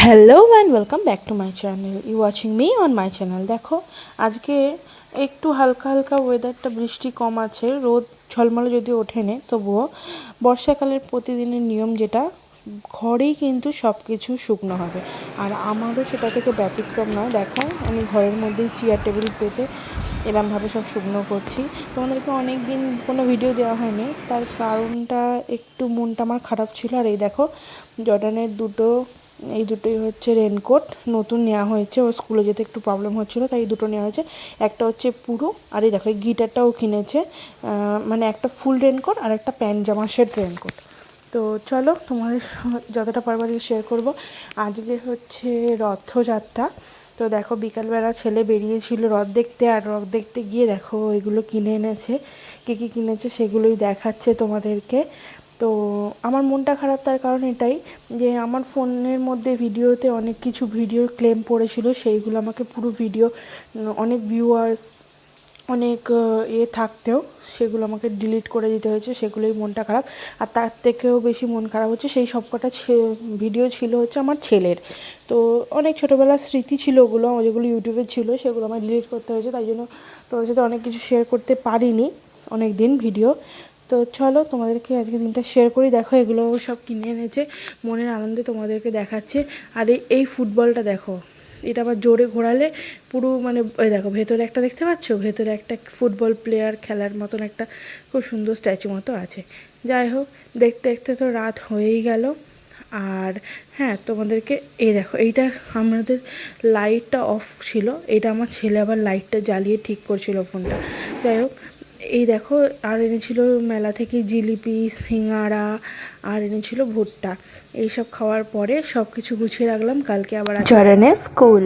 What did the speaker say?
Hello and welcome back to my channel you watching me on my channel. দেখো আজকে একটু হালকা হালকা ওয়েদারটা, বৃষ্টি কম আছে, রোদ ঝলমলে যদি ওঠেনে, তবুও বর্ষাকালের প্রতিদিনের নিয়ম যেটা, ঘরেই কিন্তু সব কিছু শুকনো হবে। আর আমারও সেটা থেকে ব্যতিক্রম নয়। দেখো আমি ঘরের মধ্যেই চেয়ার টেবিল পেতে এরমভাবে সব শুকনো করছি। তোমাদেরকে অনেক দিন কোনো ভিডিও দেওয়া হয়নি, তার কারণটা একটু মনটা আমার খারাপ ছিল। আর এই দেখো জর্ডানের এই দুটোই হচ্ছে রেনকোট, নতুন নেওয়া হয়েছে। ওর স্কুলে যেতে একটু প্রবলেম হচ্ছিলো, তাই দুটো নেওয়া হয়েছে। একটা হচ্ছে পুরো, আর এই দেখো এই গিটারটাও কিনেছে, মানে একটা ফুল রেনকোট আর একটা প্যান্ট জামা সেট রেনকোট। তো চলো তোমাদের যতটা পারবো আজকে শেয়ার করবো। আজকে হচ্ছে রথযাত্রা। তো দেখো বিকালবেলা ছেলে বেরিয়েছিল রথ দেখতে, আর রথ দেখতে গিয়ে দেখো এগুলো কিনে এনেছে। কী কী কিনেছে সেগুলোই দেখাচ্ছে তোমাদেরকে। তো আমার মনটা খারাপ তার কারণ এটাই যে আমার ফোনের মধ্যে ভিডিওতে অনেক কিছু ভিডিওর ক্লেম পড়েছিল, সেইগুলো আমাকে পুরো ভিডিও, অনেক ভিউয়ার্স, অনেক থাকতেও সেগুলো আমাকে ডিলিট করে দিতে হয়েছে। সেগুলোই মনটা খারাপ। আর তার থেকেও বেশি মন খারাপ হচ্ছে সেই সবকটা ভিডিও ছিল হচ্ছে আমার ছেলের। তো অনেক ছোটোবেলার স্মৃতি ছিল ওগুলো, যেগুলো ইউটিউবে ছিল সেগুলো আমার ডিলিট করতে হয়েছে, তাই জন্য তোমাদের সাথে অনেক কিছু শেয়ার করতে পারিনি অনেক দিন ভিডিও। তো চলো তোমাদেরকে আজকে দিনটা শেয়ার করি। দেখো এগুলো সব কিনে এনেছে, মনের আনন্দে তোমাদেরকে দেখাচ্ছে। আর এই ফুটবলটা দেখো, এটা আবার জোরে ঘোরালে পুরো মানে ওই দেখো ভেতরে একটা দেখতে পাচ্ছ, ভেতরে একটা ফুটবল প্লেয়ার খেলার মতন একটা খুব সুন্দর স্ট্যাচু মতো আছে। যাই হোক, দেখতে দেখতে তো রাত হয়েই গেল। আর হ্যাঁ, তোমাদেরকে এই দেখো এইটা, আমাদের লাইটটা অফ ছিল, এটা আমার ছেলে আবার লাইটটা জ্বালিয়ে ঠিক করছিল ফোনটা। যাই হোক, এই দেখো আর এনেছিল মেলা থেকে জিলিপি, সিঙাড়া, আর এনেছিল ভুট্টা। এইসব খাওয়ার পরে সব কিছু গুছিয়ে রাখলাম, কালকে আবার জর্ডানের স্কুল।